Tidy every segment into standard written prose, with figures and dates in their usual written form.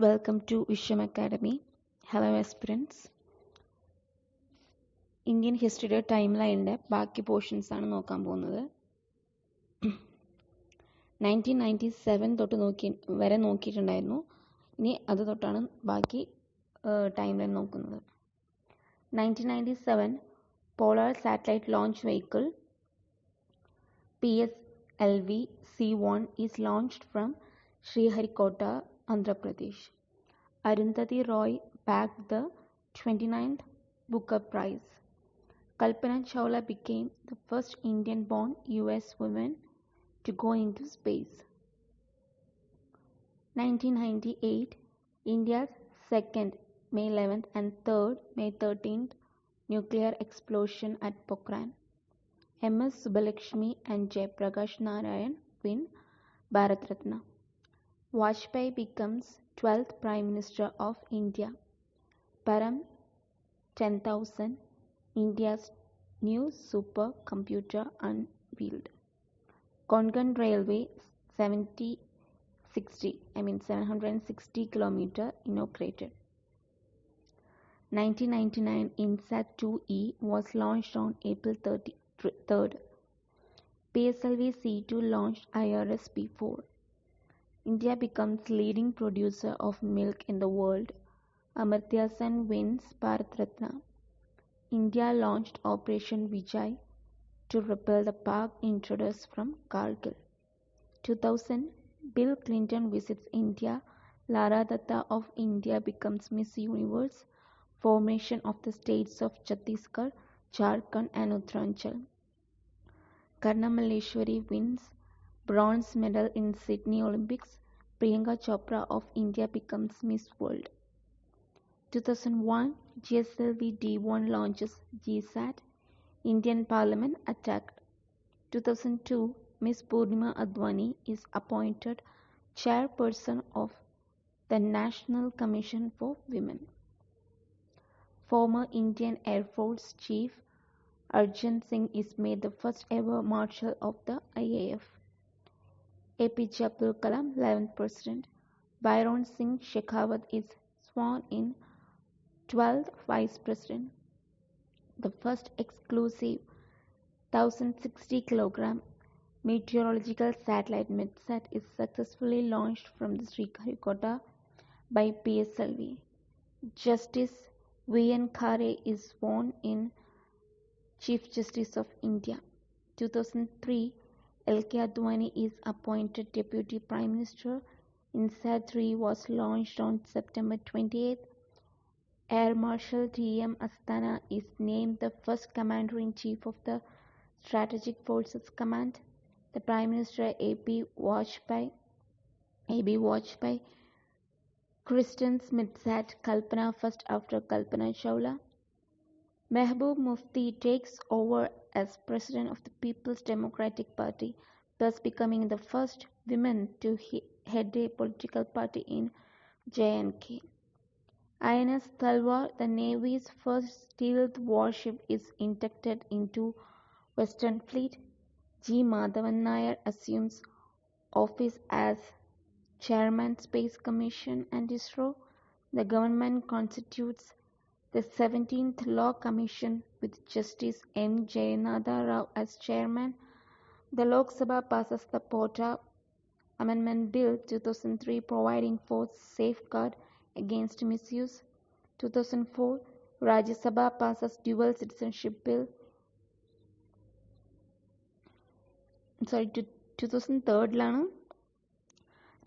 Welcome to Isham Academy. Hello aspirants. Indian ഹിസ്റ്ററിയുടെ time ലൈനിൻ്റെ ബാക്കി പോർഷൻസ് ആണ് നോക്കാൻ പോകുന്നത്. 1997 തൊട്ട് വരെ നോക്കിയിട്ടുണ്ടായിരുന്നു. ഇനി അത് തൊട്ടാണ് ബാക്കി ടൈം ലൈൻ നോക്കുന്നത്. 1997 polar satellite launch vehicle PSLV C1 is launched from Sriharikota, Andhra Pradesh. Arundhati Roy bagged the 29th Booker Prize. Kalpana Chawla became the first Indian-born US woman to go into space. 1998 India's second May 11th and third May 13th nuclear explosion at Pokhran. MS Subbulakshmi and Jayaprakash Narayan win Bharat Ratna. Vajpayee becomes 12th Prime Minister of India. Param 10,000, India's new supercomputer unveiled. Konkan Railway 760 km inaugurated. 1999 INSAT 2E was launched on April 3rd. PSLV C2 launched IRS P4. India becomes leading producer of milk in the world. Amartya Sen wins Bharat Ratna. India launched Operation Vijay to repel the Pak intruders from Kargil. 2000 Bill Clinton visits India. Lara Datta of India becomes Miss Universe. Formation of the states of Chhattisgarh, Jharkhand and Uttaranchal. Karna Malleshwari wins bronze medal in Sydney Olympics. Priyanka Chopra of India becomes Miss World. 2001 GSLV D1 launches GSAT. Indian Parliament attacked. 2002 Miss Purnima Advani is appointed chairperson of the National Commission for Women. Former Indian Air Force Chief Arjun Singh is made the first ever Marshal of the IAF. APJ Abdul Kalam 11th President. Byron Singh Shekhawat is sworn in 12th Vice President. The first exclusive 1060 kg meteorological satellite MidSat is successfully launched from the Sriharikota by PSLV. Justice V.N. Khare is sworn in Chief Justice of India. 2003 L.K. Advani is appointed Deputy Prime Minister. INSAT 3 was launched on September 28th. Air Marshal T.M. Asthana is named the first Commander-in-Chief of the Strategic Forces Command. The Prime Minister A.B. Vajpayee christens MidSat Kalpana first after Kalpana Chawla. Mehboob Mufti takes over as President of the People's Democratic Party, thus becoming the first woman to head a political party in J&K. INS Talwar, the Navy's first stealth warship, is inducted into Western Fleet. G. Madhavan Nair assumes office as Chairman Space Commission and ISRO. The government constitutes the 17th Law Commission with Justice M. Jayanatha Rao as Chairman. The Lok Sabha passes the Pota Amendment Bill 2003 providing for safeguard against misuse. 2004 Rajya Sabha passes Dual Citizenship Bill. 2003 ലാണ്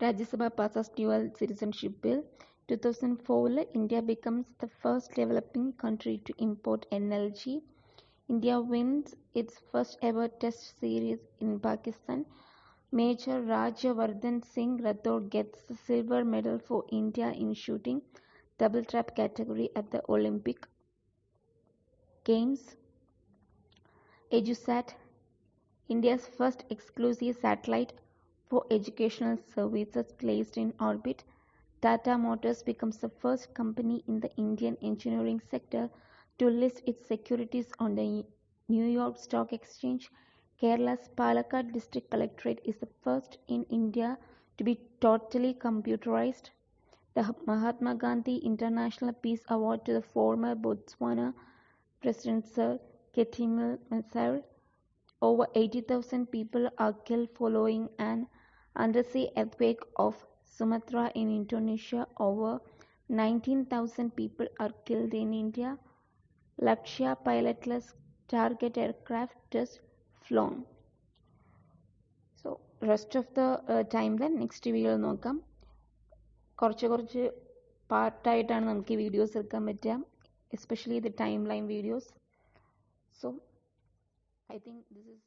Rajya Sabha passes Dual Citizenship Bill. 2004 India becomes the first developing country to import NLG. India wins its first ever test series in Pakistan. Major Rajyavardhan Singh Rathore gets the silver medal for India in shooting double trap category at the Olympic Games. EduSat, India's first exclusive satellite for educational services placed in orbit. Tata Motors becomes the first company in the Indian engineering sector to list its securities on the New York Stock Exchange. Kerala's Palakkad District Collectorate is the first in India to be totally computerized. the Mahatma Gandhi International Peace Award to the former Botswana President Sir Ketumel Metsare. Over 80,000 people are killed following an undersea earthquake off Sumatra in Indonesia. Over 19,000 people are killed in India. Lakshya pilotless target aircraft test flown. So rest of the timeline next വീഡിയോയിൽ നോക്കാം. കുറച്ച് പാർട്ടായിട്ടാണ് നമുക്ക് ഈ videos എടുക്കാൻ പറ്റുക, especially the time line videos. So I think this is